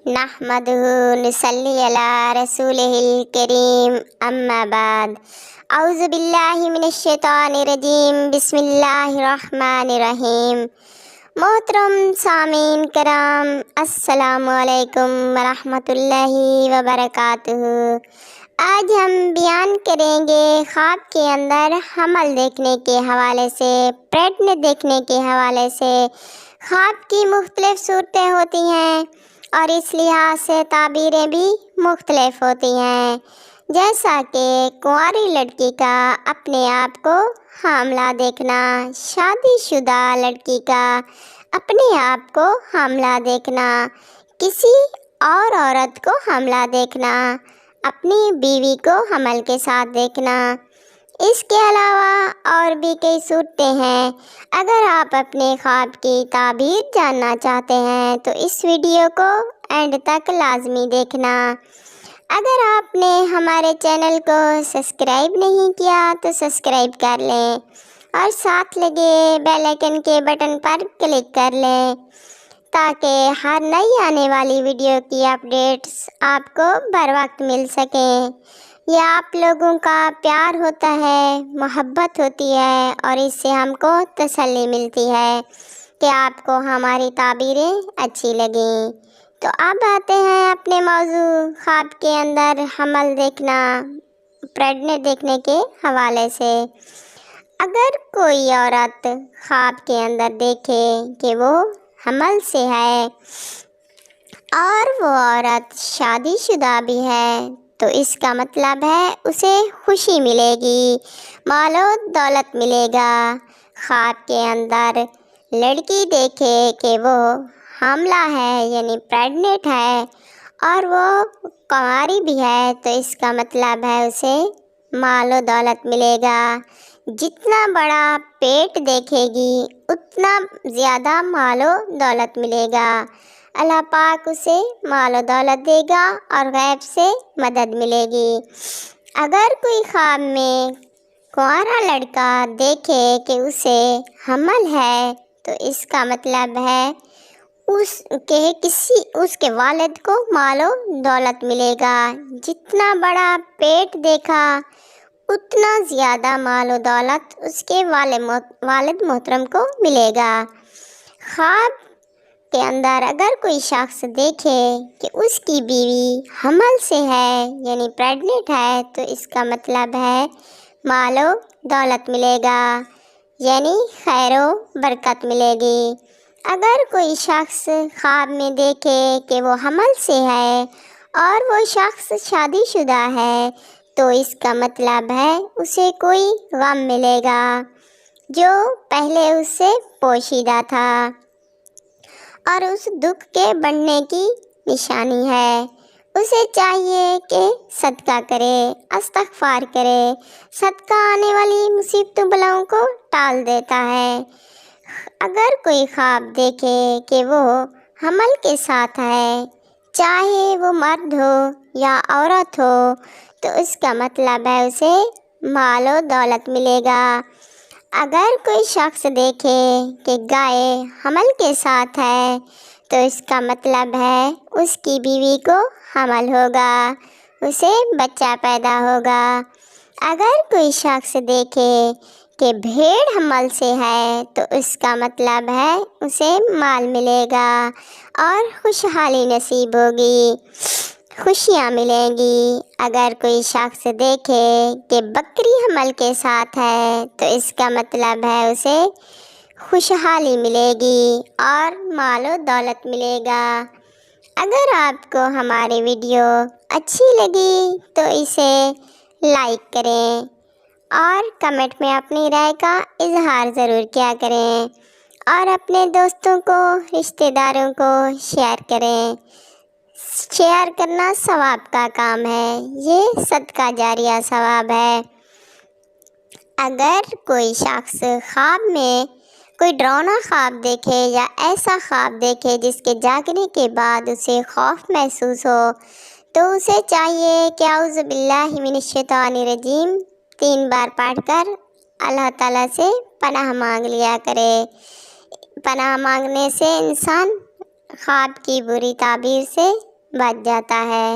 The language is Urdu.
نحمدہ نصلی علی رسولہ الکریم اما بعد اعوذ باللہ من الشیطان الرجیم بسم اللہ الرحمن الرحیم۔ محترم سامعین کرام، السلام علیکم ورحمۃ اللہ وبرکاتہ۔ آج ہم بیان کریں گے خواب کے اندر حمل دیکھنے کے حوالے سے، پریگننٹ دیکھنے کے حوالے سے۔ خواب کی مختلف صورتیں ہوتی ہیں اور اس لحاظ سے تعبیریں بھی مختلف ہوتی ہیں، جیسا کہ کنواری لڑکی کا اپنے آپ کو حاملہ دیکھنا، شادی شدہ لڑکی کا اپنے آپ کو حاملہ دیکھنا، کسی اور عورت کو حاملہ دیکھنا، اپنی بیوی کو حمل کے ساتھ دیکھنا۔ اس کے علاوہ اور بھی کئی صورتیں ہیں۔ اگر آپ اپنے خواب کی تعبیر جاننا چاہتے ہیں تو اس ویڈیو کو اینڈ تک لازمی دیکھنا۔ اگر آپ نے ہمارے چینل کو سبسکرائب نہیں کیا تو سبسکرائب کر لیں اور ساتھ لگے بیل آئیکن کے بٹن پر کلک کر لیں تاکہ ہر نئی آنے والی ویڈیو کی اپڈیٹس آپ کو بر وقت مل سکیں۔ یہ آپ لوگوں کا پیار ہوتا ہے، محبت ہوتی ہے اور اس سے ہم کو تسلی ملتی ہے کہ آپ کو ہماری تعبیریں اچھی لگیں۔ تو اب آتے ہیں اپنے موضوع خواب کے اندر حمل دیکھنا، پریگننٹ دیکھنے کے حوالے سے۔ اگر کوئی عورت خواب کے اندر دیکھے کہ وہ حمل سے ہے اور وہ عورت شادی شدہ بھی ہے تو اس کا مطلب ہے اسے خوشی ملے گی، مال و دولت ملے گا۔ خواب کے اندر لڑکی دیکھے کہ وہ حاملہ ہے یعنی پریگننٹ ہے اور وہ کنواری بھی ہے تو اس کا مطلب ہے اسے مال و دولت ملے گا۔ جتنا بڑا پیٹ دیکھے گی اتنا زیادہ مال و دولت ملے گا۔ اللہ پاک اسے مال و دولت دے گا اور غیب سے مدد ملے گی۔ اگر کوئی خواب میں کنوارا لڑکا دیکھے کہ اسے حمل ہے تو اس کا مطلب ہے اس کے والد کو مال و دولت ملے گا۔ جتنا بڑا پیٹ دیکھا اتنا زیادہ مال و دولت اس کے والد محترم کو ملے گا۔ خواب کے اندر اگر کوئی شخص دیکھے کہ اس کی بیوی حمل سے ہے یعنی پریگننٹ ہے تو اس کا مطلب ہے مال و دولت ملے گا، یعنی خیر و برکت ملے گی۔ اگر کوئی شخص خواب میں دیکھے کہ وہ حمل سے ہے اور وہ شخص شادی شدہ ہے تو اس کا مطلب ہے اسے کوئی غم ملے گا جو پہلے اس سے پوشیدہ تھا اور اس دکھ کے بڑھنے کی نشانی ہے۔ اسے چاہیے کہ صدقہ کرے، استغفار کرے۔ صدقہ آنے والی مصیبتوں بلاؤں کو ٹال دیتا ہے۔ اگر کوئی خواب دیکھے کہ وہ حمل کے ساتھ ہے، چاہے وہ مرد ہو یا عورت ہو، تو اس کا مطلب ہے اسے مال و دولت ملے گا۔ اگر کوئی شخص دیکھے کہ گائے حمل کے ساتھ ہے تو اس کا مطلب ہے اس کی بیوی کو حمل ہوگا، اسے بچہ پیدا ہوگا۔ اگر کوئی شخص دیکھے کہ بھیڑ حمل سے ہے تو اس کا مطلب ہے اسے مال ملے گا اور خوشحالی نصیب ہوگی، خوشیاں ملیں گی۔ اگر کوئی شخص دیکھے کہ بکری حمل کے ساتھ ہے تو اس کا مطلب ہے اسے خوشحالی ملے گی اور مال و دولت ملے گا۔ اگر آپ کو ہماری ویڈیو اچھی لگی تو اسے لائک کریں اور کمنٹ میں اپنی رائے کا اظہار ضرور کیا کریں اور اپنے دوستوں کو، رشتہ داروں کو شیئر کریں۔ شیئر کرنا ثواب کا کام ہے، یہ صدقہ جاریہ ثواب ہے۔ اگر کوئی شخص خواب میں کوئی ڈراؤنا خواب دیکھے یا ایسا خواب دیکھے جس کے جاگنے کے بعد اسے خوف محسوس ہو تو اسے چاہیے کہ اعوذ باللہ من الشیطان الرجیم 3 بار پڑھ کر اللہ تعالیٰ سے پناہ مانگ لیا کرے۔ پناہ مانگنے سے انسان خواب کی بری تعبیر سے بچ جاتا ہے۔